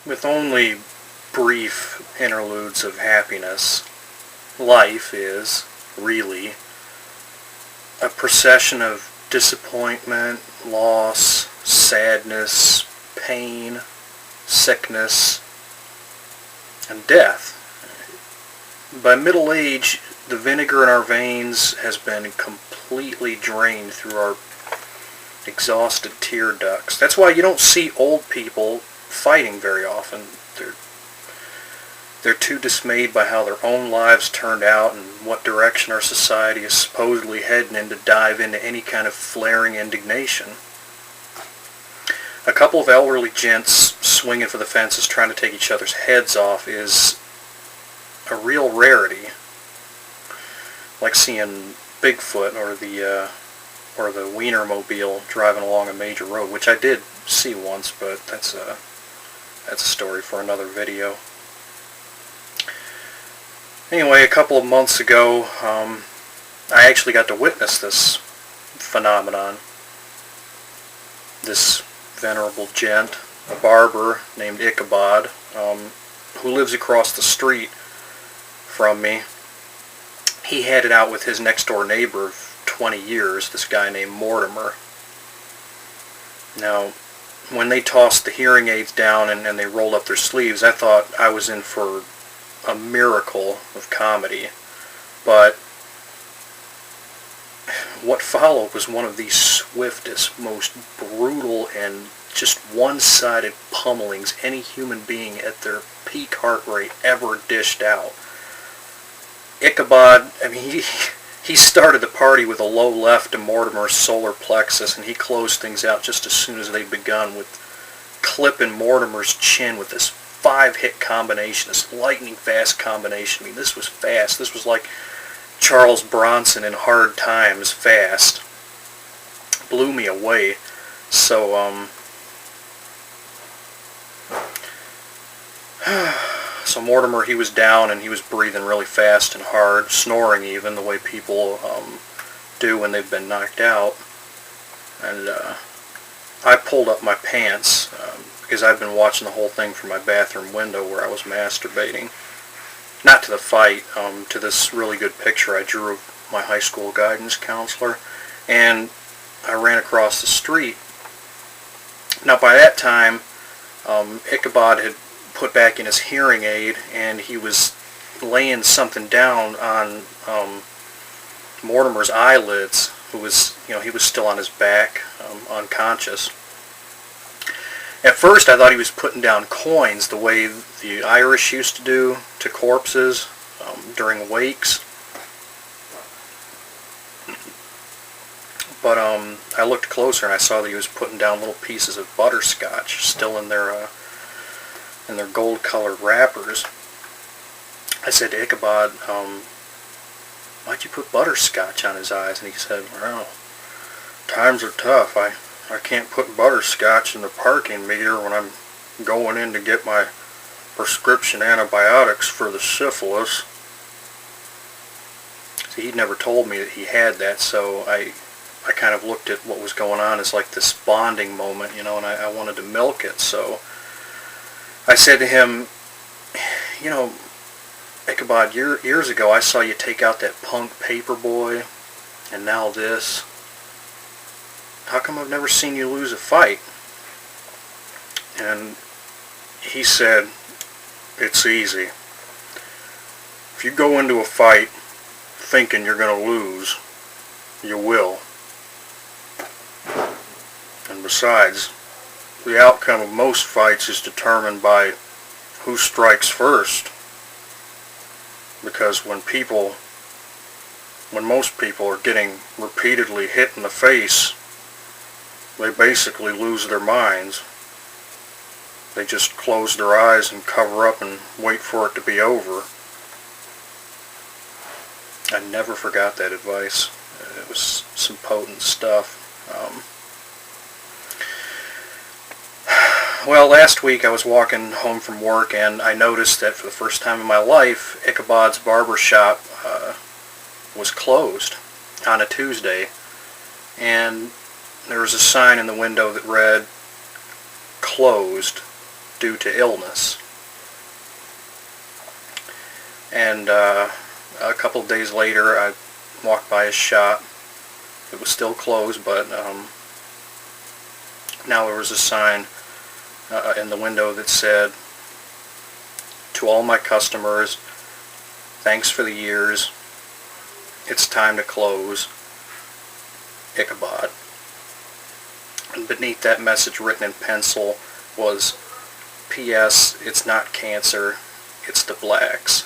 With only brief interludes of happiness, life is, really, a procession of disappointment, loss, sadness, pain, sickness, and death. By middle age, the vinegar in our veins has been completely drained through our exhausted tear ducts. That's why you don't see old people fighting very often. They're too dismayed by how their own lives turned out and what direction our society is supposedly heading in to dive into any kind of flaring indignation. A couple of elderly gents swinging for the fences trying to take each other's heads off is a real rarity. Like seeing Bigfoot or the Wienermobile driving along a major road, which I did see once, but that's a story for another video. Anyway, a couple of months ago, I actually got to witness this phenomenon. This venerable gent, a barber named Ichabod, who lives across the street from me, he had it out with his next door neighbor of 20 years, this guy named Mortimer. Now, when they tossed the hearing aids down and they rolled up their sleeves, I thought I was in for a miracle of comedy. But what followed was one of the swiftest, most brutal, and just one-sided pummelings any human being at their peak heart rate ever dished out. Ichabod, I mean, he started the party with a low left to Mortimer's solar plexus, and he closed things out just as soon as they'd begun with clipping Mortimer's chin with this 5-hit combination, this lightning-fast combination. I mean, this was fast. This was like Charles Bronson in Hard Times fast. Blew me away. So, so Mortimer, he was down and he was breathing really fast and hard, snoring even, the way people do when they've been knocked out. And I pulled up my pants because I've been watching the whole thing from my bathroom window where I was masturbating. Not to the fight, to this really good picture I drew of my high school guidance counselor. And I ran across the street. Now by that time, Ichabod had put back in his hearing aid and he was laying something down on Mortimer's eyelids, who was, he was still on his back, unconscious. At first I thought he was putting down coins the way the Irish used to do to corpses during wakes. But I looked closer and I saw that he was putting down little pieces of butterscotch still in their gold-colored wrappers. I said to Ichabod, why'd you put butterscotch on his eyes? And he said, well, times are tough. I can't put butterscotch in the parking meter when I'm going in to get my prescription antibiotics for the syphilis. See, he'd never told me that he had that, so I kind of looked at what was going on as like this bonding moment, and I wanted to milk it. So I said to him, Ichabod, years ago I saw you take out that punk paperboy, and now this. How come I've never seen you lose a fight? And he said, it's easy. If you go into a fight thinking you're going to lose, you will. And besides, the outcome of most fights is determined by who strikes first. Because when most people are getting repeatedly hit in the face, they basically lose their minds. They just close their eyes and cover up and wait for it to be over. I never forgot that advice. It was some potent stuff. Well, last week I was walking home from work and I noticed that for the first time in my life, Ichabod's barber shop was closed on a Tuesday. And there was a sign in the window that read, closed due to illness. And a couple of days later, I walked by his shop. It was still closed, but now there was a sign in the window that said, "To all my customers, thanks for the years. It's time to close. Ichabod." And beneath that message, written in pencil, was, "P.S. It's not cancer, it's the blacks."